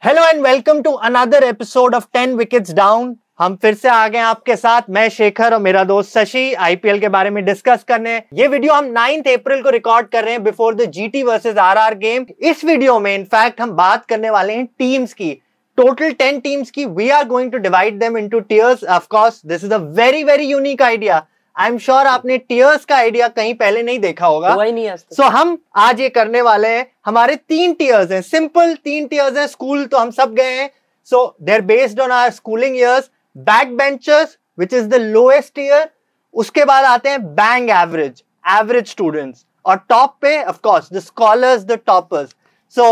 Hello and welcome to another episode of 10 wickets down. हम फिर से आ गए आपके साथ, मैं शेखर और मेरा दोस्त शशि, आईपीएल के बारे में डिस्कस करने। ये वीडियो हम 9 अप्रैल को रिकॉर्ड कर रहे हैं before the GT versus RR game. इस वीडियो में इनफैक्ट हम बात करने वाले हैं टीम्स की, टोटल 10 टीम्स की। We are going to divide them into tiers. Of course this is a very very unique idea. I am sure आपने टियर्स का आइडिया कहीं पहले नहीं देखा होगा। सो हम आज ये करने वाले हैं। हमारे 3 टियर्स हैं, सिंपल 3 टियर्स हैं। स्कूल तो हम सब गए हैं, so they are based on our schooling years. Back benchers which is the lowest tier, उसके बाद आते हैं बैंग एवरेज, एवरेज स्टूडेंट्स, और टॉप पे of course the scholars, the toppers. So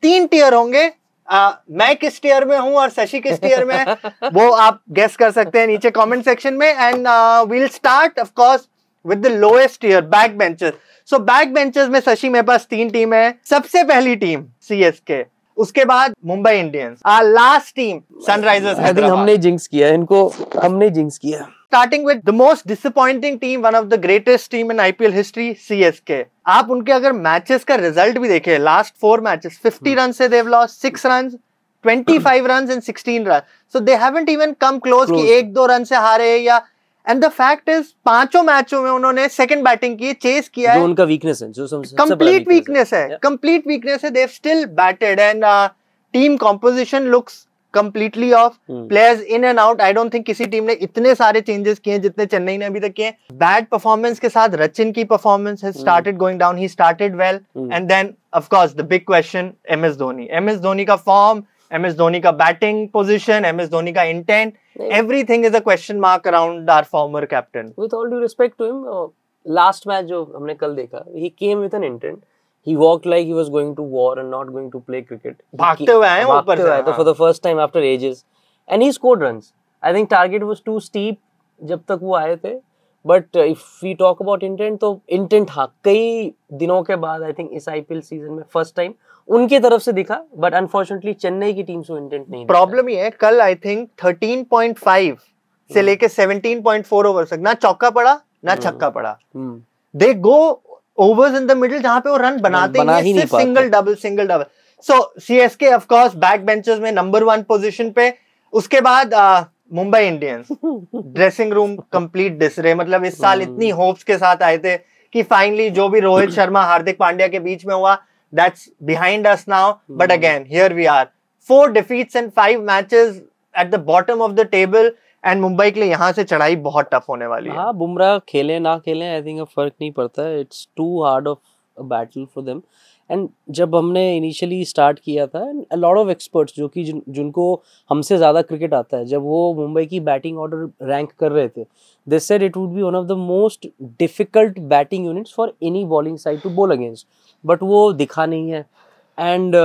3 tier होंगे। मैं किस टियर में हूं और शशि किस टियर में है वो आप गेस कर सकते हैं नीचे कमेंट सेक्शन में। And we'll start of course with the lowest tier, back benchers. So back benchers में शशि मेरे पास 3 टीम है। सबसे पहली टीम सीएसके, उसके बाद Mumbai Indians, last team Sunrisers Hyderabad. हमने जिंक्स किया इनको, हमने जिंक्स किया। Starting with the most disappointing team, one of the greatest team in IPL history, CSK. आप उनके अगर मैचेस का रिजल्ट भी देखें, लास्ट 4 मैचेस 50 रन से they've lost 6 runs, 25 runs and 16 runs. So they haven't even come close कि 1-2 run से हारे या। And the fact is, 5 मैचों में उन्होंने सेकंड बैटिंग की, चेस किया है, जो उनका वीकनेस है, जो कंप्लीट वीकनेस है, कंप्लीट वीकनेस है। They've still batted and team composition looks completely off, players in and out. I don't think किसी टीम ने इतने सारे चेंजेस किए हैं जितने चेन्नई ने अभी तक किए। बैड परफॉर्मेंस के साथ रचिन की performance has started going down. He started well and then of course the big question, MS Dhoni. MS Dhoni का फॉर्म, MS धोनी का बैटिंग पोजीशन, MS धोनी का intent, everything is a question mark around our former captain. With all due respect to him, last match जो हमने कल देखा, he came with an intent. He walked like he was going to war and not going to play cricket. भागते हुए आए ऊपर से, हाँ। For the first time after ages, and he scored runs. I think target was too steep जब तक वो आए थे. But if we talk about intent, तो intent हाँ कई दिनों के बाद I think इस IPL season में first time उनके तरफ से दिखा. But unfortunately चेन्नई की टीम से intent नहीं दिखा. प्रॉब्लम ये है, कल I think 13.5 से लेके 17.4 ओवर तक ना चौका पड़ा ना छक्का पड़ा। They go overs in the middle जहां पे वो रन बनाते ही नहीं, single double. So CSK of course back benchers में नंबर 1 पोजीशन पे। उसके बाद Mumbai Indians, dressing room complete disarray. मतलब इस साल इतनी होप्स के साथ आए थे कि फाइनली जो भी रोहित शर्मा हार्दिक पांड्या के बीच में हुआ, that's behind us now. But again here we are, 4 defeats in 5 matches at the bottom of the table. And Mumbai के लिए यहाँ से चढ़ाई बहुत टफ होने वाली है। हाँ, बुमराह खेले ना खेले आई थिंक फर्क नहीं पड़ता है। It's too hard of a battle for them. And जब हमने इनिशियली स्टार्ट किया था, अ लॉट ऑफ एक्सपर्ट्स जो कि जिनको हमसे ज़्यादा क्रिकेट आता है, जब वो मुंबई की बैटिंग ऑर्डर रैंक कर रहे थे, they said it would be one of the most difficult batting units for any bowling side to bowl against. But वो दिखा नहीं है। And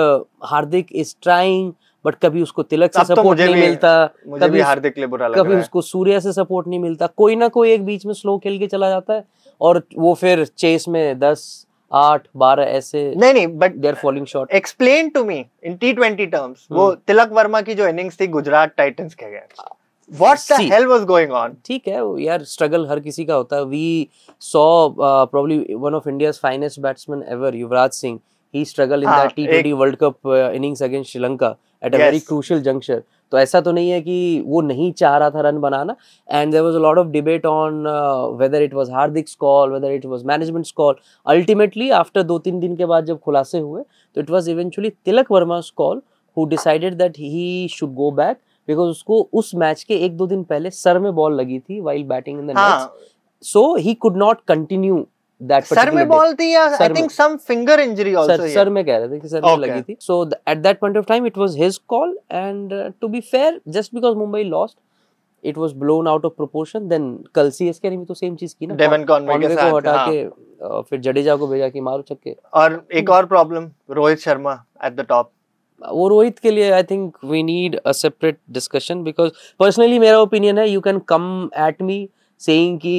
Hardik is trying, but कभी उसको तिलक से सपोर्ट नहीं मिलता, कभी हार्दिक के लिए बुरा लग रहा है, कभी उसको सूर्या से सपोर्ट नहीं मिलता। कोई ना कोई एक बीच में स्लो खेल के चला जाता है और वो फिर चेस में 10, 8, 12 ऐसे नहीं but they are falling short. Explain to me in T20 terms, वो तिलक वर्मा की जो इनिंग्स थी गुजरात टाइटंस के against, what the hell was going on? ठीक है यार, स्ट्रगल हर किसी का होता है। We saw probably one of India's finest batsman ever, Yuvraj Singh, he struggled in that T20 World Cup innings against Sri Lanka at a very crucial juncture. तो ऐसा तो नहीं है कि वो नहीं चाह रहा था run banana. And there was a lot of debate on whether it was Hardik's call, whether it was management's call. Ultimately, after 2-3 दिन के बाद जब खुलासे हुए, तो it was eventually Tilak Verma's call who decided that he should go back because उसको उस match के 1-2 दिन पहले सर में बॉल लगी थी while batting in the nets. So he could not continue सर में बॉल थी या I think some finger injury also. सर में कह रहे थे कि सर में लगी थी। So at that point of time it was his call. And to be fair, just because Mumbai lost it was blown out of proportion. Then कल सीएसके ने भी तो सेम चीज की ना, डेवन कॉनवे के साथ को हटा के फिर जडेजा को भेजा कि मारो छक्के। और एक और problem, Rohit Sharma at the top. वो रोहित के लिए I think we need a separate discussion, because personally मेरा ओपिनियन है, you can come at me saying ki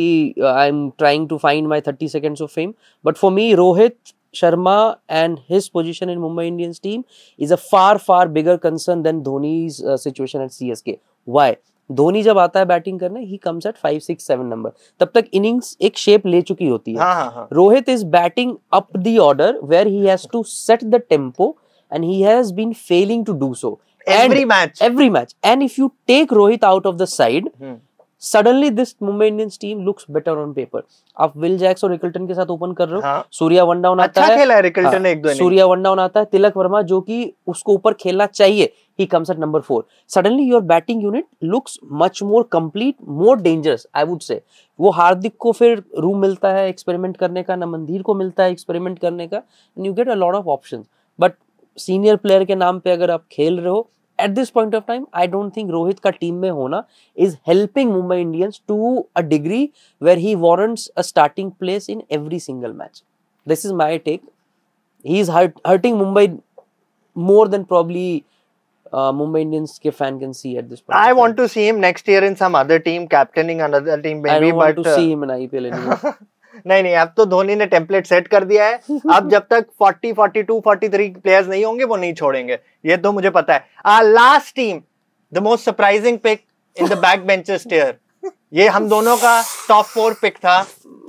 I'm trying to find my 30 seconds of fame, but for me Rohit Sharma and his position in Mumbai Indians team is a far bigger concern than Dhoni's situation at CSK. Why? Dhoni जब आता है batting करने, he comes at 5, 6, 7 number, तब तक innings एक shape ले चुकी होती है। Rohit is batting up the order where he has to set the tempo and he has been failing to do so. Every match. And if you take Rohit out of the side, suddenly this Mumbai Indians team looks better on paper. आप Will Jacks और Rickelton के साथ open कर रहे हो, Surya one down आता है, अच्छा खेला है रिकल्टन एक दो, सूर्या वन डाउन आता है, तिलक वर्मा जो कि उसको ऊपर खेलना चाहिए, he comes at number 4. Suddenly your batting unit looks much more complete, more dangerous, I would say. वो हार्दिक को फिर रूम मिलता है एक्सपेरिमेंट करने का, नमनदीर को मिलता है एक्सपेरिमेंट करने का, and you get a lot of options. But senior player के नाम पे अगर आप खेल रहे हो, at this point of time, I don't think Rohit का टीम में होना is helping Mumbai Indians to a degree where he warrants a starting place in every single match. This is my take. He is hurting Mumbai more than probably Mumbai Indians के fan can see at this point. I want to see him next year in some other team, captaining another team maybe. I don't want to see him in IPL anymore. नहीं, अब तो धोनी ने template set कर दिया है. अब जब तक 40, 42, 43 प्लेयर्स नहीं होंगे वो नहीं छोड़ेंगे, ये तो मुझे पता है. Last team, the most surprising pick in the back benches tier, ये हम दोनों का टॉप 4 पिक था,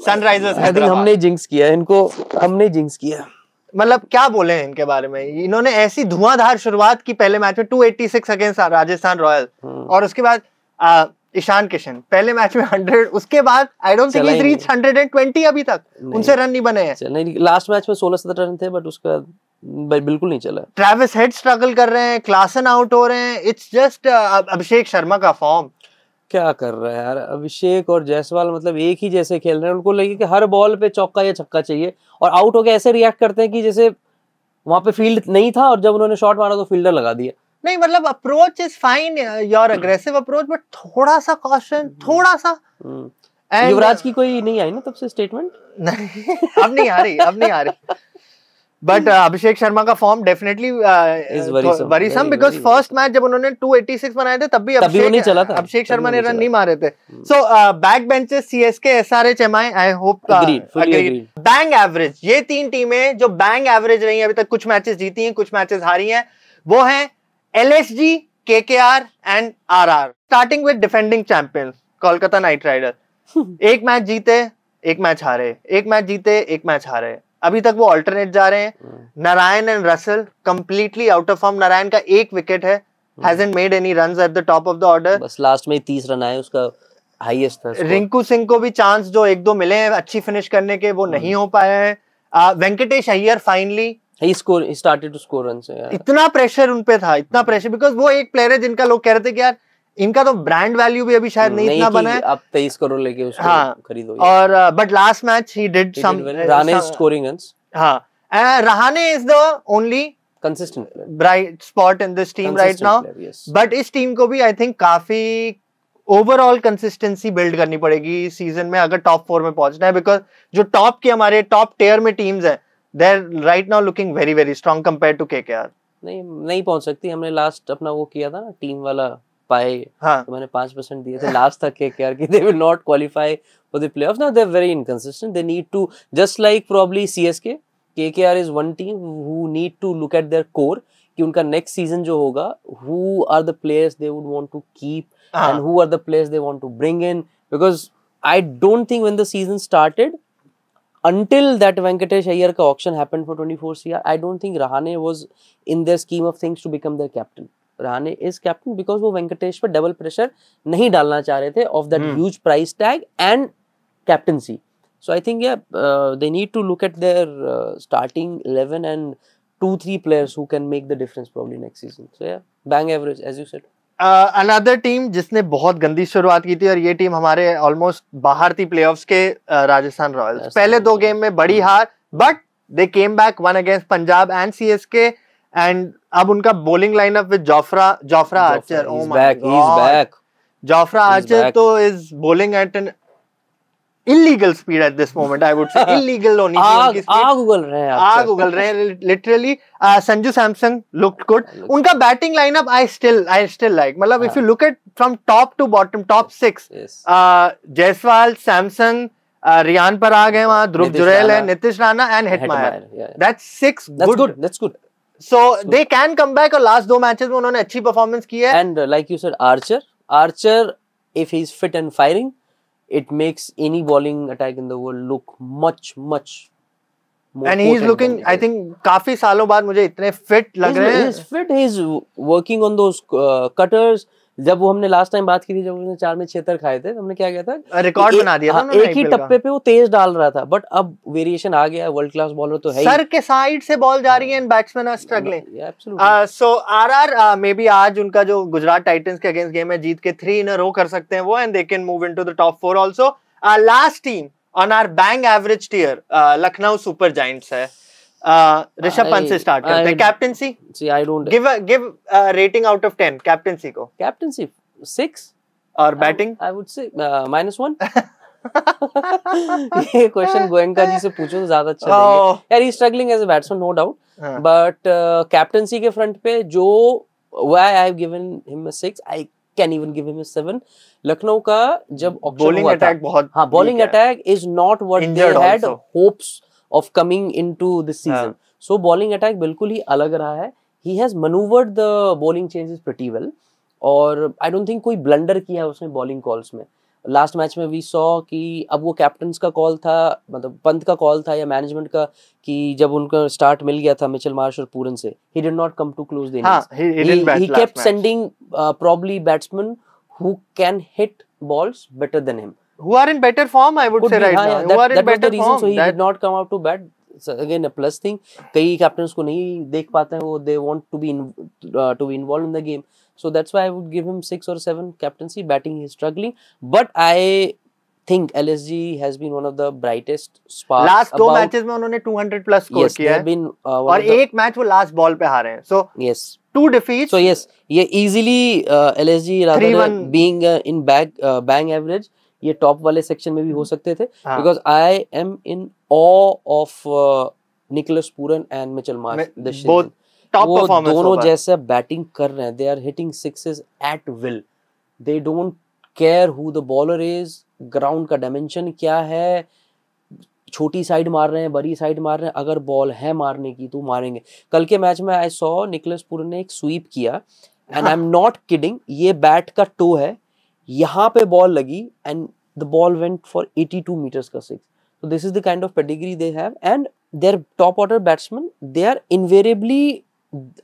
सनराइजर्स हैदराबाद. हमने जिंक्स किया इनको, हमने जिंक्स किया. मतलब क्या बोले हैं इनके बारे में. इन्होंने ऐसी धुआंधार शुरुआत की पहले मैच में 286 अगेंस्ट राजस्थान रॉयल, और उसके बाद ईशान किशन पहले मैच में 100, उसके बाद I don't think he reach 120 अभी तक, उनसे रन नहीं बने हैं. लास्ट मैच में 16-17 रन थे, बट उसका बिल्कुल नहीं चला. ट्रेविस हेड स्ट्रगल कर रहे हैं, क्लासन आउट हो रहे हैं. इट्स जस्ट अभिषेक शर्मा का फॉर्म क्या कर रहा है यार. अभिषेक और जायसवाल मतलब एक ही जैसे खेल रहे हैं. उनको लगे कि हर बॉल पे चौका या छक्का चाहिए, और आउट होके ऐसे रिएक्ट करते हैं कि जैसे वहां पे फील्ड नहीं था, और जब उन्होंने शॉट मारा तो फील्डर लगा दिया. नहीं, मतलब approach is fine, your aggressive approach, but थोड़ा सा कॉशन, थोड़ा सा. युवराज की कोई नहीं आई ना तब से स्टेटमेंट. नहीं, अब नहीं आ रही. बट अभिषेक शर्मा का form definitely worrisome, because first match जब उन्होंने 286 बनाए थे तब भी अभिषेक शर्मा ने रन नहीं मारे थे. So back benches CSK, SRH, MI, I hope agreed. Bang average, ये 3 टीमें जो बैंग एवरेज रही हैं अभी तक, कुछ मैचेस जीती हैं, कुछ मैचेस हारी हैं, वो हैं LSG, KKR and RR. Starting with defending champion Kolkata Knight Rider. एक मैच जीते, एक मैच हारे, एक मैच जीते, एक मैच हारे. अभी तक वो अल्टरनेट जा रहे हैं. Narayan and Russell completely out of form. Narayan का 1 विकेट है, hasn't made any runs at the top of the order. बस लास्ट में 30 रन आए, उसका हाईएस्ट था. रिंकू सिंह को भी चांस जो 1-2 मिले हैं अच्छी फिनिश करने के, वो नहीं हो पाया है. Venkatesh Iyer finally he started to score runs. इतना प्रेशर उन पे था, इतना प्रेशर, बिकॉज वो एक प्लेयर है जिनका लोग कह रहे थे कि यार इनका तो ब्रांड वैल्यू भी अभी शायद नहीं इतना बना है. आप 23 करोड़ लेके उसको खरीदो. और बट लास्ट मैच ही did some, Rahane scoring runs. हाँ, Rahane is the only consistent bright spot in this team right now. Yes. But इस टीम को भी आई थिंक काफी ओवरऑल कंसिस्टेंसी बिल्ड करनी पड़ेगी सीजन में अगर टॉप 4 में पहुंचना है, बिकॉज जो टॉप की हमारे टॉप टियर में टीम्स हैं, they're right now looking very very strong compared to KKR. नहीं पहुंच सकती. हमने लास्ट अपना वो किया था ना टीम वाला पाए, हाँ, तो मैंने 5% दिए थे लास्ट तक KKR की. they will not qualify for the playoffs. Now they're very inconsistent. They need to, just like probably CSK, KKR is one team who need to look at their core कि उनका next season जो होगा, who are the players they would want to keep and who are the players they want to bring in, because I don't think when the season started, until that Venkatesh Iyer ka auction happened for 24 CR, I don't think Rahane was in their scheme of things to become their captain. Rahane is captain because वो Venkatesh पे double pressure नहीं डालना चाह रहे थे of that huge price tag and captaincy. So I think they need to look at their starting 11 and 2-3 players who can make the difference probably next season. So yeah, bang average as you said. Another team जिसने बहुत गंदी शुरुआत की थी, और ये team हमारे almost बाहर थी प्लेऑफ्स के, राजस्थान रॉयल्स. पहले 2 गेम में बड़ी हार, but they came back, one against Punjab and CSK, and अब उनका bowling lineup with Jofra Archer. Oh my god, Jofra Archer तो is bowling at an illegal speed at this moment. I would say illegal होनी चाहिए. आग उगल रहे हैं literally. Sanju Samson looked good. उनका batting lineup I still like. मतलब if you look at from top to bottom, top 6, Jaiswal, Samson, Riyan Parag है वहाँ, ध्रुव जुरैल है, Nitish Rana and Hetmyer. That's 6 good. That's good. So they can come back. और लास्ट 2 मैचेस में उन्होंने अच्छी परफॉर्मेंस की है. And like you said, Archer if he's fit and firing, it makes any bowling attack in the world look much And he's looking, I think, काफी सालों बाद मुझे इतने fit लग रहे हैं. He's fit. He's working on those cutters. जब वो हमने लास्ट टाइम बात की थी, जब उसने 4 में 76 खाए थे, हमने क्या किया था, रिकॉर्ड बना दिया था उन्होंने एक ही टप्पे पे वो तेज डाल रहा था, बट अब वेरिएशन आ गया, वर्ल्ड क्लास बॉलर तो है ही. सर के साइड से बॉल जा रही है and batsman are struggling. So RR may be आज उनका जो गुजरात टाइटंस के अगेंस्ट गेम है जीत के 3 इन अ रो कर सकते हैं वो, and they can move into the top 4 also. Last team on our bang average tier Lucknow Super Giants है. ऋषभ पंत से स्टार्ट करते हैं. Captaincy, see I don't give rating out of 10 captaincy को. कैप्टेंसी 6 और बैटिंग I would say -1. ये question Goenka जी से पूछो तो ज्यादा अच्छा देंगे यार. He struggling as a batsman no doubt, but captaincy के फ्रंट पे जो why I have given him a 6, I can even give him a 7. Lucknow का जब ऑक्शन हुआ था, बहुत, हाँ, bowling attack is not what they had hopes of coming into this season. So bowling attack बिल्कुल ही अलग रहा है. He has maneuvered the bowling changes pretty well, और आई डोंट थिंक कोई ब्लंडर किया है उसने बॉलिंग कॉल्स में. लास्ट मैच में वी सॉ कि अब वो कैप्टन्स का कॉल था, मतलब पंत का कॉल था या मैनेजमेंट का, कि जब उनका स्टार्ट मिल गया था मिचेल मार्श और पूरन से, he did not come to close the innings. He kept sending probably batsmen who can hit balls better than him, who are in better form, I would say right now. Who are in better form, so he did not come out to bat. So again a plus thing. कई captains को नहीं देख पाते हैं वो, they want to be involved in the game, so that's why I would give him 6 or 7 captaincy. Batting is struggling, but I think LSG has been one of the brightest sparks. Last 2 matches में उन्होंने 200 plus score किया है, और एक match वो last ball पे हारे हैं. So yes, 2 defeats. So yes, ये easily LSG rather than being in bang average, ये टॉप वाले सेक्शन में भी हो सकते थे, because I am in awe of Nicholas Pooran and Mitchell Marsh this season. Top performance दोनों जैसे बैटिंग कर रहे हैं, they are hitting sixes at will. They don't care who the bowler is, ground का डायमेंशन क्या है, छोटी side मार रहे हैं, बड़ी साइड मार रहे हैं, अगर बॉल है मारने की तो मारेंगे. कल के मैच में आई सॉ निकोलस पूरन ने एक स्वीप किया, and I am not kidding, ये बैट का टो है, यहाँ पे बॉल लगी and the ball went for 82 metres का 6. So this is the kind of pedigree they have, and their top order batsmen, they are invariably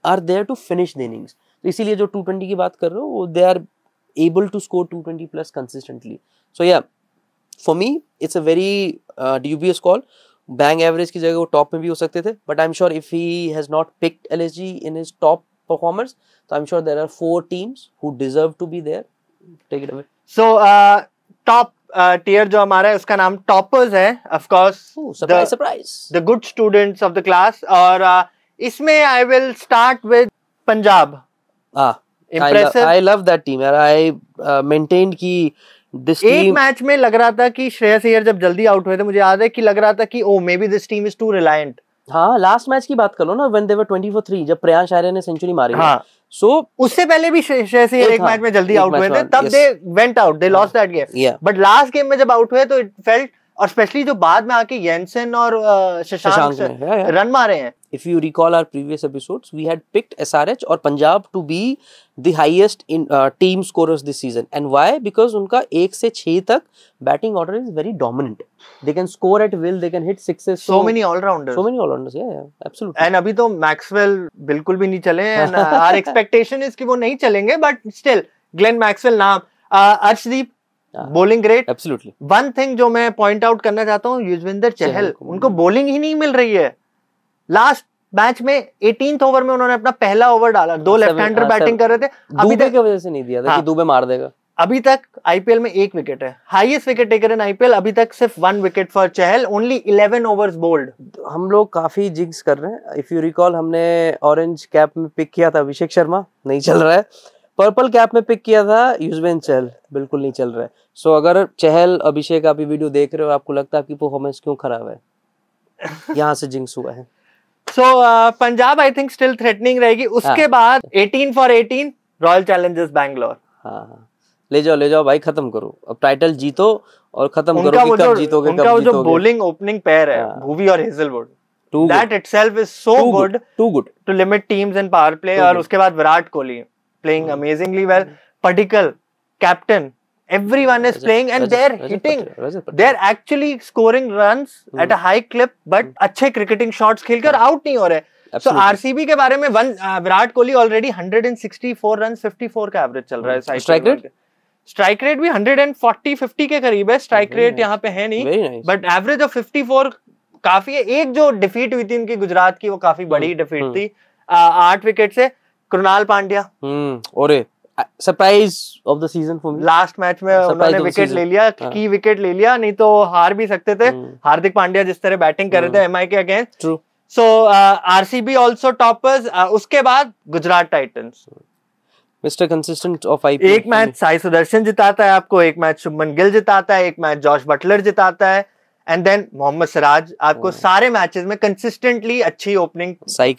are there to finish the innings. तो इसीलिए जो 220 की बात कर रहे हो वो they are able to score 220 plus consistently. So yeah, for me it's a very dubious call. Bang average की जगह वो टॉप में भी हो सकते थे, but I'm sure if he has not picked LSG in his top performers, so I'm sure there are 4 teams who deserve to be there. Take it away. So top tier जो हमारा है उसका नाम टॉपर्स है, of course. Surprise. The good students of the class. और इसमें I will start with Punjab. Impressive. I love that team. यार I maintained कि this team. एक मैच में लग रहा था कि श्रेयस अय्यर जब जल्दी आउट हुए थे, मुझे याद है कि लग रहा था कि oh maybe this team is too reliant. हाँ, लास्ट मैच की बात कर लो ना, when they were 20 for 3, जब प्रियांश आर्य ने सेंचुरी मारी. हाँ. So उससे पहले भी श्रेयस अय्यर एक मैच में जल्दी आउट हुए थे, तब they went out, they lost that game. Yeah. But last game में जब आउट हुए तो it felt, और स्पेशली जो बाद में आके येंसन और शशांक रन मारे हैं. If you recall our previous episodes, we had picked SRH और Punjab to be the highest in team scorers this season. And why? Because उनका 1 से 6 तक batting order is very dominant. They can score at will, they can hit sixes. So many all-rounders. So many all-rounders, yeah, absolutely. And अभी तो Maxwell बिल्कुल भी नहीं चले, and our expectation is कि वो नहीं चलेंगे, but still ग्लेन मैक्सवेल नाम. Arshdeep bowling great. Absolutely. One thing जो मैं पॉइंट आउट करना चाहता हूँ, युजवेंद्र चहल, उनको बॉलिंग ही नहीं मिल रही है. लास्ट मैच में 18th ओवर में उन्होंने अपना पहला ओवर डाला, 2 लेफ्ट हैंडर बैटिंग कर रहे थे. अभी तक की वजह से नहीं दिया था कि दुबे मार देगा. अभी तक आईपीएल में 1 विकेट है, highest wicket taker in IPL. अभी तक सिर्फ 1 wicket for Chahal, only 11 overs bowled. हम लोग काफी जिग्स कर रहे हैं. इफ यू रिकॉल, हमने ऑरेंज कैप में पिक किया था अभिषेक शर्मा, नहीं चल रहा है. पर्पल कैप में पिक किया था युजवेंद्र चहल, बिल्कुल नहीं चल रहा है. सो अगर चहल, अभिषेक आप ये वीडियो देख रहे हो, आपको लगता है आपकी परफॉर्मेंस क्यों खराब है, यहाँ से जिंक्स हुआ है. So Punjab I think still threatening रहेगी. उसके बाद 18 for 18 रॉयल चैलेंजर्स बैंगलोर. हाँ, ले जाओ भाई, खत्म करो अब, टाइटल जीतो और खत्म करो कि कब जीतोगे. उनका वो जो बॉलिंग ओपनिंग पेयर है, भुवी और Hazlewood, that itself is so good to limit teams in power play. और उसके बाद Virat Kohli playing amazingly well. Padikkal, captain, everyone is playing and they're hitting, they're actually scoring runs at a high clip, but अच्छे cricketing shots खेलकर out नहीं हो रहे. So RCB के बारे में विराट कोहली already 164 runs 54 का average चल रहा है. स्ट्राइक रेट भी 140-50 के करीब है. स्ट्राइक रेट यहाँ पे है नहीं, बट एवरेज ऑफ 54 काफी है. एक जो डिफीट हुई थी इनकी गुजरात की, वो काफी बड़ी डिफीट थी. 8 विकेट से. कृणाल पांड्या और surprise of the season for me. Last match में उन्होंने विकेट ले लिया, की विकेट ले लिया, नहीं तो हार भी सकते थे. हार्दिक पांड्या जिस तरह बैटिंग कर रहे थे एमआई के अगेंस्ट. ट्रू. सो आरसीबी आल्सो टॉपर्स. उसके बाद Gujarat Titans. Mister consistent of IPL. एक मैच साई सुदर्शन जिताता है आपको, एक मैच शुभमन गिल जिताता है, एक मैच जॉश बटलर जिताता है, एंड देन मोहम्मद सिराज आपको सारे मैचेस में कंसिस्टेंटली अच्छी ओपनिंग. साई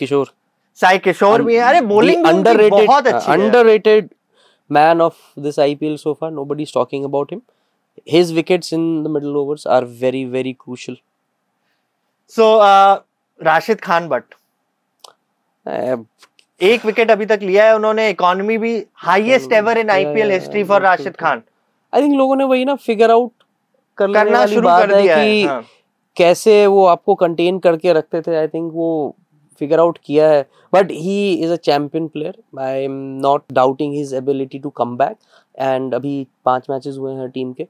किशोर भी है. अरे बॉलिंग बहुत अच्छी है. Underrated man of this IPL so far. Nobody is talking about him. His wickets in the middle overs are very, very crucial. So, Rashid Khan but एक विकेट अभी तक लिया है उन्होंने. इकोनॉमी भी highest ever in IPL history for Rashid Khan. I think लोगों ने वही ना फिगर आउट करना शुरू कर दिया है कि कैसे वो आपको कंटेन करके रखते थे. आई थिंक वो फिगर आउट किया है. But he is a champion player. I am not doubting his ability to come back. And अभी 5 मैचेस हुए हैं टीम के.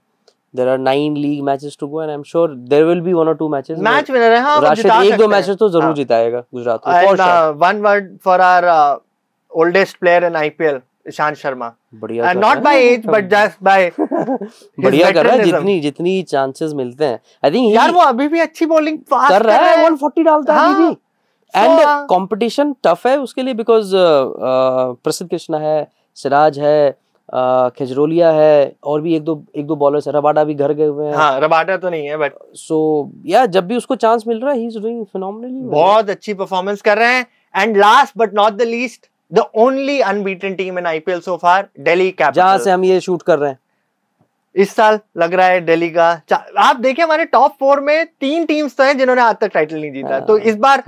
There are 9 league matches to go and I'm sure there will be 1 or 2 matches. Match winner है. हाँ, Rashid 1-2 matches तो जरूर जिताएगा गुजरात को. And one word for our oldest player in IPL, Ishant Sharma. बढ़िया. Not by age but just by बढ़िया कर रहा है. जितनी चांसेस मिलते हैं. I think यार वो अभी भी अच्छी बॉलिंग कर रहा है. 140 डालता है अभी भी. एंड कंपटीशन टफ है उसके लिए बिकॉज प्रसिद्ध कृष्णा है, सिराज है, खजरोलिया है, और भी एक दो बॉलर्स है. रबाडा भी घर गए हुए हैं. हाँ, रबाडा तो नहीं है बट सो या जब भी उसको चांस मिल रहा है ही इज डूइंग फिनोमिनली. बहुत अच्छी परफॉर्मेंस कर रहे हैं. And last but not the least, the only unbeaten team in IPL so far, Delhi Capitals. जहां से हम ये शूट कर रहे हैं इस साल लग रहा है दिल्ली का. आप देखिए हमारे टॉप 4 में 3 टीम्स तो हैं जिन्होंने आज तक टाइटल नहीं जीता. तो इस बार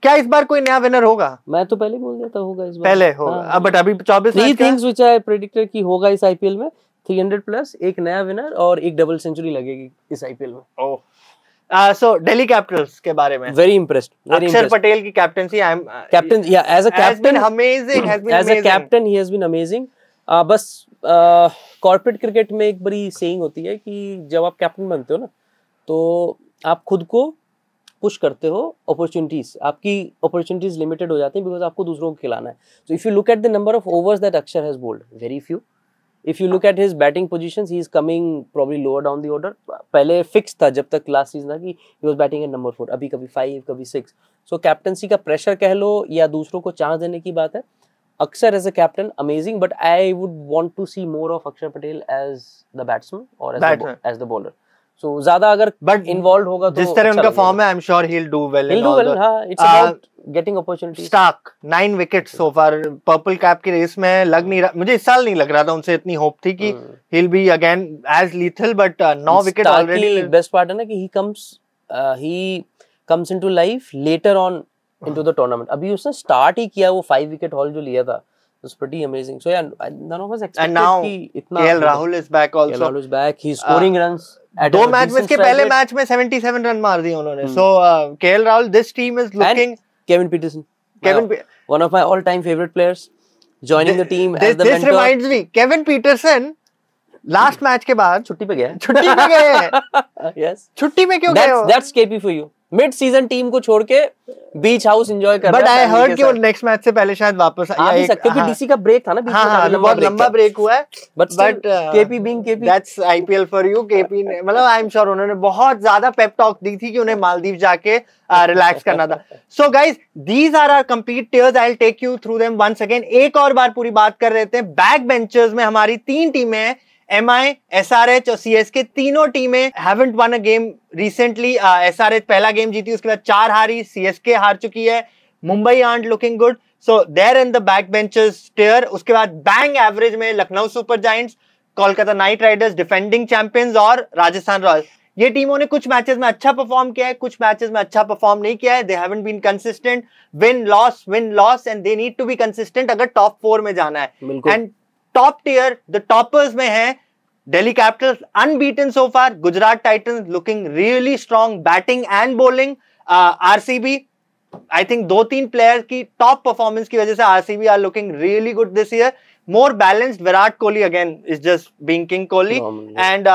क्या इस बार कोई नया विनर होगा? मैं तो पहले बोल देता होगा इस बार. पहले होगा. बट अभी 24 3 थिंग्स व्हिच आई प्रेडिक्टेड कि होगा इस आईपीएल में. 300 प्लस, एक नया विनर और एक डबल सेंचुरी लगेगी इस आईपीएल में. ओह. सो दिल्ली कैपिटल्स के बारे में वेरी इम्प्रेस्ड. अक्षर पटेल की captaincy. I am captain. Yeah as a captain amazing. As a captain he has been amazing. बस कॉर्पोरेट क्रिकेट में एक बड़ी सेइंग होती है कि जब आप कैप्टन बनते हो ना तो आप खुद को पुश करते हो. अपॉर्चुनिटीज, आपकी अपॉर्चुनिटीज लिमिटेड हो जाती हैं बिकॉज आपको दूसरों को खिलाना है. So if you look at the number of overs that Akshar has bowled, very few. If you look at his batting positions, he is coming probably lower down the order. पहले fix था जब तक last season था कि he was batting at number 4. अभी कभी 5, कभी 6. सो captaincy का प्रेशर कह लो या दूसरों को चांस देने की बात है. Akshar as a captain, amazing, but I would want to see more of Akshar Patel as the batsman or as the bowler. So ज़्यादा अगर involved होगा तो जिस तरह उनका फॉर्म है, I'm sure he'll do well. He'll do well. हाँ, it's about getting opportunities. Stark 9 wickets so far. Purple cap की रेस में लग नहीं रहा. मुझे इस साल नहीं लग रहा था उनसे इतनी hope थी कि he'll be again as lethal, but 9 wicket already. Stark की best part है ना कि he comes into life later on into the tournament. अभी उसने स्टार्ट ही किया. वो 5 विकेट हॉल जो लिया था was pretty amazing. So yeah, none of us expected कि इतना. KL Rahul is back also. KL Rahul is back. He's scoring runs. 2 match में, इसके पहले मैच में 77 रन मार दिए उन्होंने. So KL Rahul, this team is looking. And Kevin Peterson, one of my all-time favorite players, joining the team as the mentor. This reminds me, Kevin Peterson last match के बाद छुट्टी पे गया. छुट्टी पे गए. Yes. छुट्टी पे क्यों गए हो? That's KP for you. Mid season team को छोड़ के बीच हाउस एंजॉय कर रहा है. बट आई हर्ड कि वो नेक्स्ट मैच से पहले शायद वापस आ भी सकते क्योंकि डीसी का ब्रेक था ना बीच में. बहुत लंबा ब्रेक हुआ है. But KP being KP, that's IPL for you. KP ने मतलब आई एम श्योर उन्होंने बहुत ज्यादा पेप टॉक दी थी कि उन्हें मालदीव जाके रिलैक्स करना था. So guys, these are our complete tiers. I will take you through them once again. एक और बार पूरी बात कर रहे थे. बैक बेंचर्स में हमारी 3 टीमें हैं. MI, SRH और CSK. तीनों टीमें haven't won a game recently. SRH पहला गेम जीती, उसके बाद 4 हारी. CSK हार चुकी है. Mumbai aren't looking good. So they're in the backbenchers tier. उसके बाद बैंग एवरेज में Lucknow Super giants, Kolkata night Riders defending champions और राजस्थान रॉयल्स. ये टीमों ने कुछ मैचेस में अच्छा परफॉर्म किया है, कुछ मैचेस में अच्छा परफॉर्म नहीं किया है. They haven't been consistent. Win loss and they need to be consistent अगर टॉप 4 में जाना है. And top tier the toppers में है Delhi Capitals unbeaten so far. Gujarat Titans looking really strong batting and bowling. RCB, I think 2-3 players की top performance की वजह से RCB are looking really good this year. More balanced. Virat Kohli again is just being King Kohli. And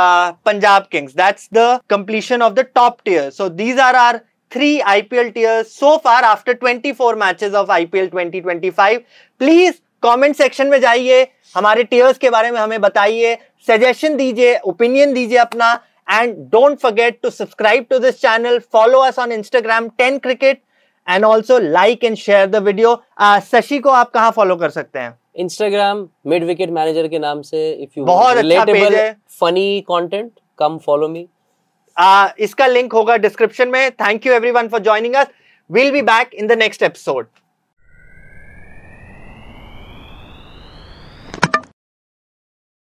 Punjab Kings. That's the completion of the top tier. So these are our 3 IPL tiers so far after 24 matches of IPL 2025. Please comment section में जाइए, हमारे tiers के बारे में हमें बताइए, suggestion दीजिए, opinion दीजिए अपना, and don't forget to subscribe to this channel, follow us on Instagram 10 Cricket, and also like and share the video. Shashi को आप कहाँ follow कर सकते हैं? Instagram mid wicket manager के नाम से. If you बहुत अच्छा पेज है, funny content, come follow me. इसका लिंक होगा डिस्क्रिप्शन में. Thank you everyone for joining us. We'll be back in the next episode.